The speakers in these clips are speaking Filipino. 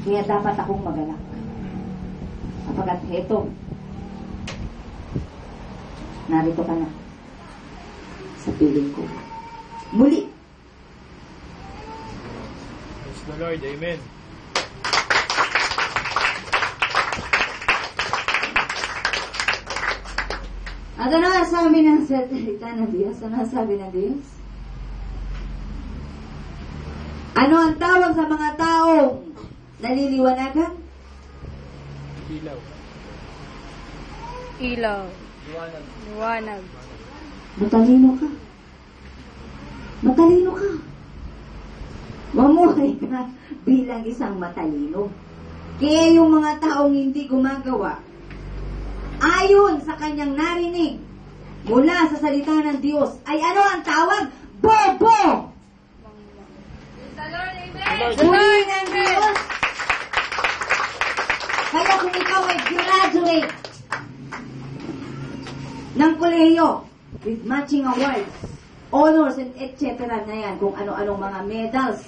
Kaya dapat akong magalak. Kapag heto, narito ka na sa piling ko. Muli. Praise the Lord. Amen. At ano ang sabi ng salita ng Diyos? Ano ang sabi ng Diyos? Ano ang tawag sa mga taong naliliwanagan? Ilaw. Ilaw. Liwanag. Liwanag. Matalino ka. Matalino ka. Mamuhay ka bilang isang matalino. Kaya yung mga taong hindi gumagawa, ayon sa kanyang narinig mula sa salita ng Diyos, ay ano ang tawag? Bobo! Purihin ang Diyos. Kaya kung ikaw ay graduate ng kolehiyo with matching awards, honors, and etc. na yan, kung ano-anong mga medals,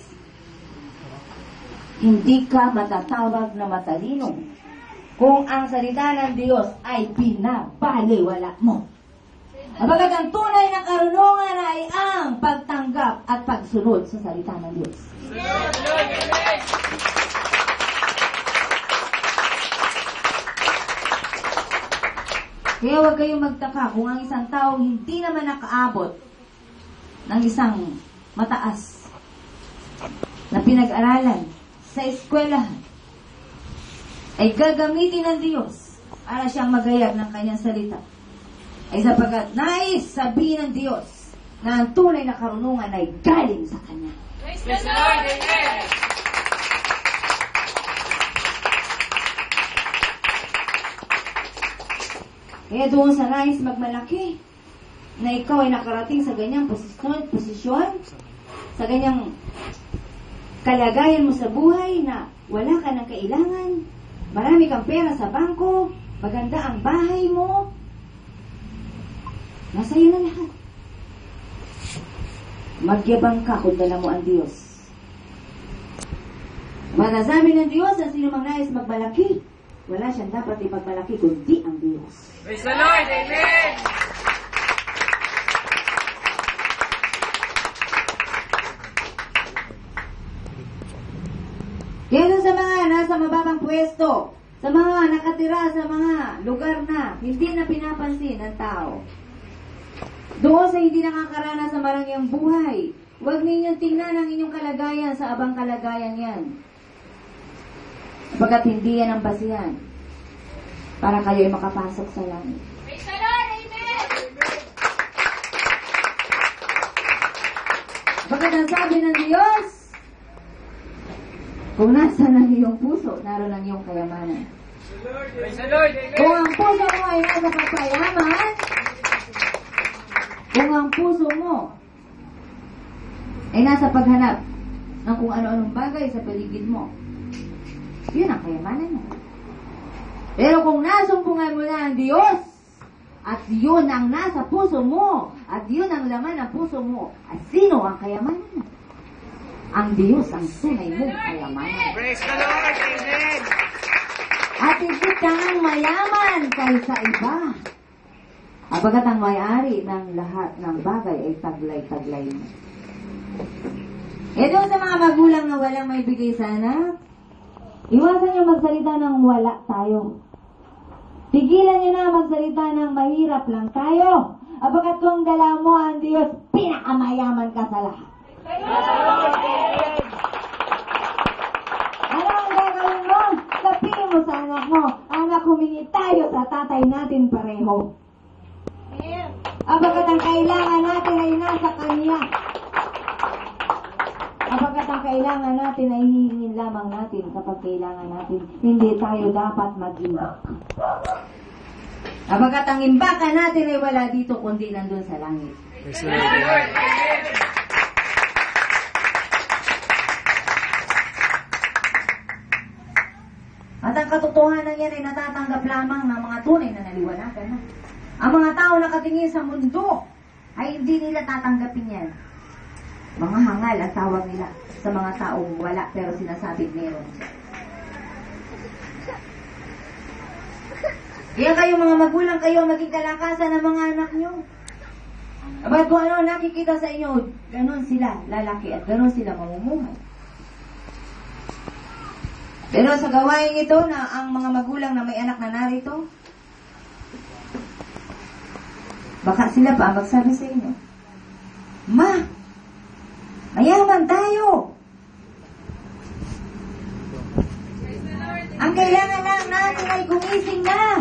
hindi ka matatawag na matalino kung ang salita ng Diyos ay pinabaliwala mo. Abagat ang tunay na karunungan ay ang pagtanggap at pagsunod sa salita ng Diyos. Kaya huwag kayong magtaka kung ang isang tao hindi naman nakaabot ng isang mataas na pinag-aralan sa eskwelahan, ay gagamitin ng Diyos para siyang magayag ng kanyang salita. Ay sapagkat nais sabihin ng Diyos na ang tunay na karunungan ay galing sa Kanya. Praise the Lord! Amen! Kaya doon sa nais magmalaki na ikaw ay nakarating sa ganyang posisyon, sa ganyang kalagayan mo sa buhay na wala ka ng kailangan, marami kang pera sa bangko, maganda ang bahay mo, nasa iyo na lahat. Magyabang ka kung dala mo ang Diyos. Manasabi ng Diyos na sino mang nais magmalaki, wala siyang dapat ipagmalaki kundi ang Diyos. Praise the Lord! Amen! Kaya dun sa mga nasa mababang pwesto, sa mga nakatira sa mga lugar na hindi na pinapansin ng tao, doon sa hindi nakakaranas sa marangyang buhay, huwag ninyong tingnan ang inyong kalagayan sa abang kalagayan yan. Pagkat hindi yan ang basihan para kayo ay makapasok sa langit. Praise the Lord! Amen! Pagkat ang sabi ng Diyos, kung nasa ng iyong puso, naroon ang iyong kayamanan. Praise the Lord! Amen! Kung ang puso mo ay nasa pagkayaman, kung ang puso mo ay nasa paghanap ng kung ano-anong bagay sa paligid mo, yun ang kayamanan mo. Pero kung nasumpungan mo na ang Diyos, at yun ang nasa puso mo, at yun ang laman ng puso mo, at sino ang kayamanan mo? Ang Diyos ang tunay mong kayamanan. Praise the Lord! Amen! At higit kang mayaman kaysa iba. Abagat ang may-ari ng lahat ng bagay ay taglay-taglay mo. Ito sa mga magulang na walang may bigay sa anak, iwasan niyo magsalita ng wala tayo. Tigilan niyo na magsalita ng mahirap lang tayo. Abagat kung dala mo ang Diyos, pinakamayaman ka sa lahat. Ano ang gagawin mo? Sabihin mo sa anak mo, anak, humingi tayo sa tatay natin pareho. Abagat ang kailangan natin ay nasa Kanya. Abagat ang kailangan natin ay hihingin lamang natin kapag kailangan natin. Hindi tayo dapat mag-imbak. Abagat ang imbakan natin ay wala dito kundi nandun sa langit. Praise the Lord. At ang katotohanan yan ay natatanggap lamang ng mga tunay na naliwanagan na. Ang mga tao nakatingin sa mundo ay hindi nila tatanggapin yan. Mga hangal ang tawag nila sa mga taong wala pero sinasabing meron. Kaya kayo mga magulang, kayo maging kalakasan ng mga anak nyo. Abad kung ano nakikita sa inyo, ganon sila lalaki at ganon sila mamumuhay. Pero sa gawain ito na ang mga magulang na may anak na narito, baka sila pa magsabi sa inyo, Ma, mayaman tayo. Ang kailangan lang natin ay gumising na.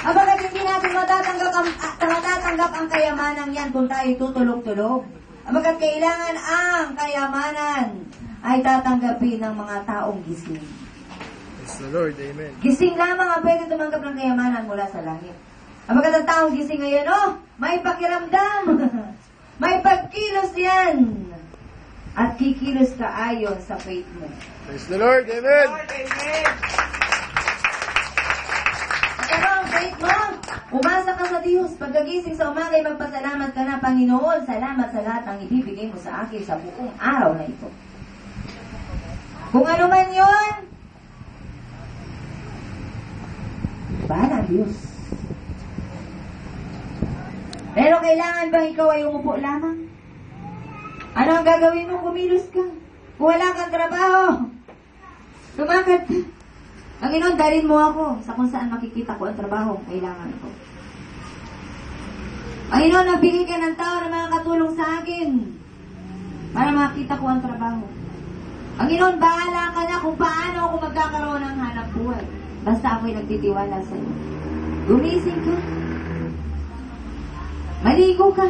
Abagat hindi natin matatanggap ang kayamanan yan kung tayo tutulog-tulog. Abagat kailangan ang kayamanan ay tatanggapin ng mga taong gising. Praise the Lord. Amen. Gising lamang ang pwede tumanggap ng kayamanan mula sa langit. Abagat ang taong gising ngayon, may pakiramdam. May pagkilos yan. At kikilos ka ayon sa faith mo. Praise the Lord. Amen. Ano ang faith mo? Umasa ka sa Diyos. Pagkagising sa umaga, magpasalamat ka na, Panginoon, salamat sa lahat ng ibibigay mo sa akin sa buong araw na ito. Kung ano man yun, bahala Diyos. Pero kailangan bang ikaw ay umupo lamang? Ano ang gagawin mo? Kumilos ka. Kung wala kang trabaho, lumakad ka. Panginoon, dalhin mo ako sa kung saan makikita ko ang trabaho ang kailangan ko. Panginoon, nagbigay ka ng tao na makakatulong sa akin para makita ko ang trabaho. Panginoon, bahala ka na kung paano ako magkakaroon ng hanap buhay. Basta ako'y nagtitiwala sa iyo. Gumising ka. Maligo ka.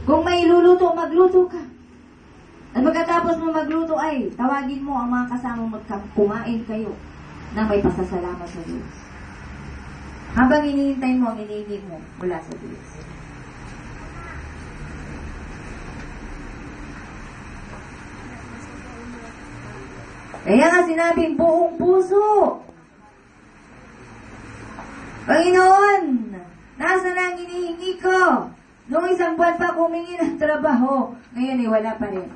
Kung may luluto, magluto ka. At pagkatapos mo magluto ay, tawagin mo ang mga kasama mo kumain kayo na may pasasalamat sa Diyos. Habang hinihintay mo ang iniinip mo mula sa Diyos. Kaya nga sinabing buong puso. Panginoon, nasa na ang hinihingi ko? Noong isang buwan pa humingi ng trabaho, ngayon ay wala pa rin.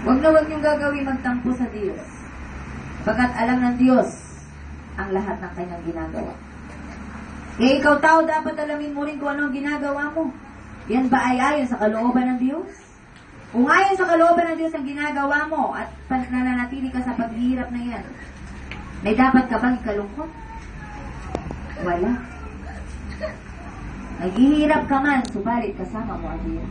Huwag na huwag niyong gagawin magtampo sa Diyos. Pagkat alam ng Diyos ang lahat ng kanyang ginagawa. Kaya ikaw tao, dapat alamin mo rin kung ano ang ginagawa mo. Yan ba ay ayon sa kalooban ng Diyos? Kung ayon sa kalooban ng Diyos ang ginagawa mo at nananatili ka sa paghihirap na yan, may dapat ka bang ikalungkot? Wala. Naghihirap ka man, subalit kasama mo ang Diyos.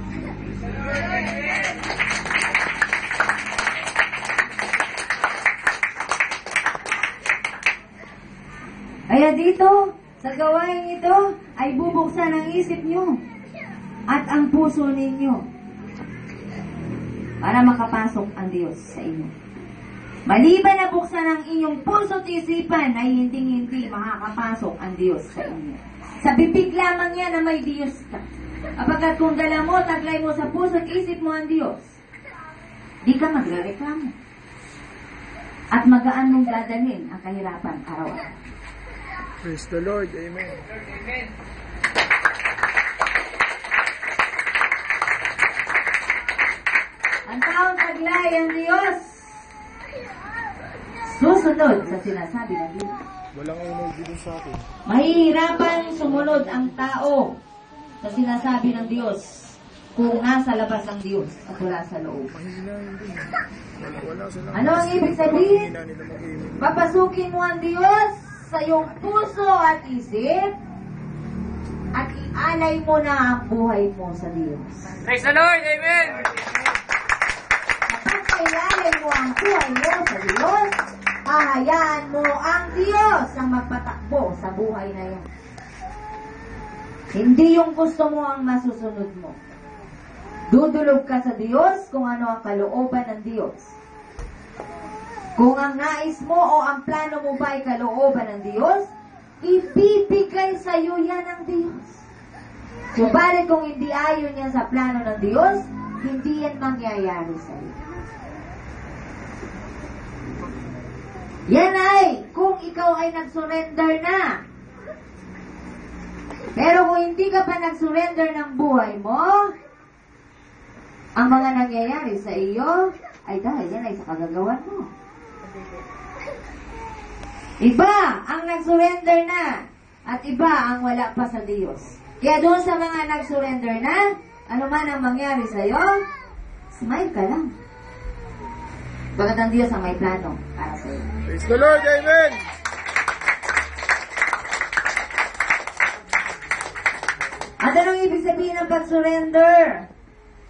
Kaya dito, sa gawain ito, ay bubuksan ang isip nyo at ang puso ninyo para makapasok ang Diyos sa inyo. Maliban na buksan ang inyong puso at isipan, ay hindi makakapasok ang Diyos sa inyo. Sa bibig lamang yan na may Diyos ka. Apagkat kung dala mo, taglay mo sa puso at isip mo ang Diyos, di ka magrereklamo. At magaan mong dadalhin ang kahirapan araw-araw. Praise the Lord. Amen. Ang taong taglay ang Diyos susunod sa sinasabi ng Diyos. Walang energy din sa akin. Mahihirapan sumunod ang tao sa sinasabi ng Diyos kung nasa labas ang Diyos at wala sa loob. Mahina din. Wala sila. Ano ang ibig sabihin? Mahina nila mag-iimig. Papasukin mo ang Diyos sa iyong puso at isip at ialay mo na ang buhay mo sa Diyos. Praise the Lord. Amen. Kapag ialay mo ang buhay mo sa Diyos, hahayaan mo ang Diyos ang magpatakbo sa buhay na yan. Hindi yung gusto mo ang masusunod mo. Dudulog ka sa Diyos kung ano ang kalooban ng Diyos. Kung ang nais mo o ang plano mo ba ay kalooban ng Diyos, ibibigay sa iyo yan ng Diyos. Subalit kung hindi ayon yan sa plano ng Diyos, hindi yan mangyayari sa iyo. Yan ay kung ikaw ay nag-surrender na. Pero kung hindi ka pa nag-surrender ng buhay mo, Ang mga nangyayari sa iyo ay dahil yan ay sa kagagawan mo. Iba ang nag-surrender na at iba ang wala pa sa Diyos. Kaya doon sa mga nag-surrender na, ano man ang mangyari sa iyo, smile ka lang. Bakit ang Diyos ang may plano para sa iyo. Praise the Lord, amen! At anong ibig sabihin ng pag-surrender?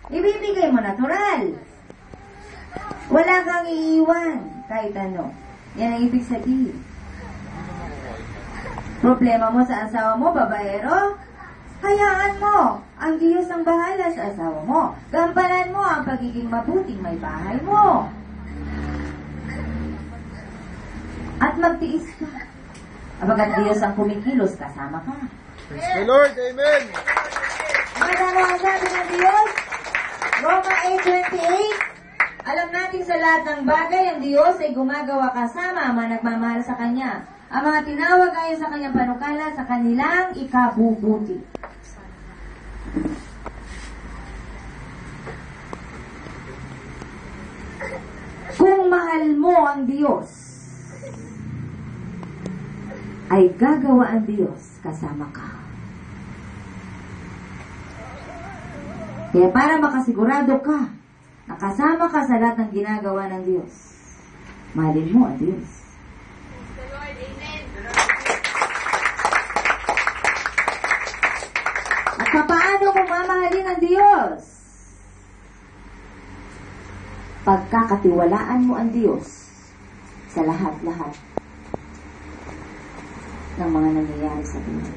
Ibibigay mo natural. Wala kang iiwan kahit ano. Yan ang ibig sabihin. Problema mo sa asawa mo, babaero? Hayaan mo. Ang Diyos ang bahala sa asawa mo. Gampanan mo ang pagiging mabuting may bahay mo. At magtiis ka. Abagat Diyos ang kumikilos, kasama ka. Praise the Lord, amen! Ano ang sabi ng Diyos? Roma 8:28. Alam natin sa lahat ng bagay, ang Diyos ay gumagawa kasama ang mga nagmamahal sa Kanya. Ang mga tinawag ayon sa Kanyang panukala sa kanilang ikabubuti. Kung mahal mo ang Diyos, ay gagawa ang Diyos kasama ka. Kaya para makasigurado ka, nakasama ka sa lahat ng ginagawa ng Diyos, mahalin mo ang Diyos. At paano mo mamahalin ang Diyos? Pagkakatiwalaan mo ang Diyos sa lahat-lahat ng mga nangyayari sa buhay.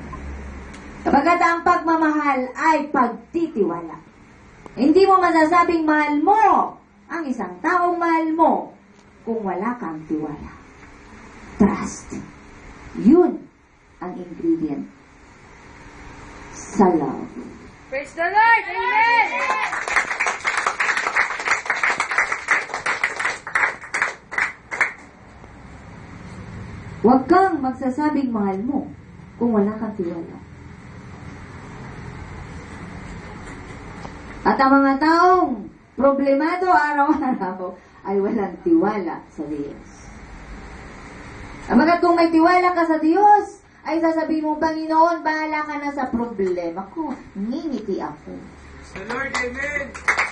Kapagkat ang pagmamahal ay pagtitiwala. Hindi mo masasabing mahal mo ang isang taong mahal mo kung wala kang tiwala. Trust. Yun ang ingredient sa love. Praise the Lord! Amen! Huwag kang magsasabing mahal mo kung wala kang tiwala. At ang mga taong problemado araw-araw ay walang tiwala sa Diyos. Amagat kung may tiwala ka sa Diyos, ay sasabihin mo, Panginoon, bahala ka na sa problema ko. Ngingiti ako. Praise the Lord, amen!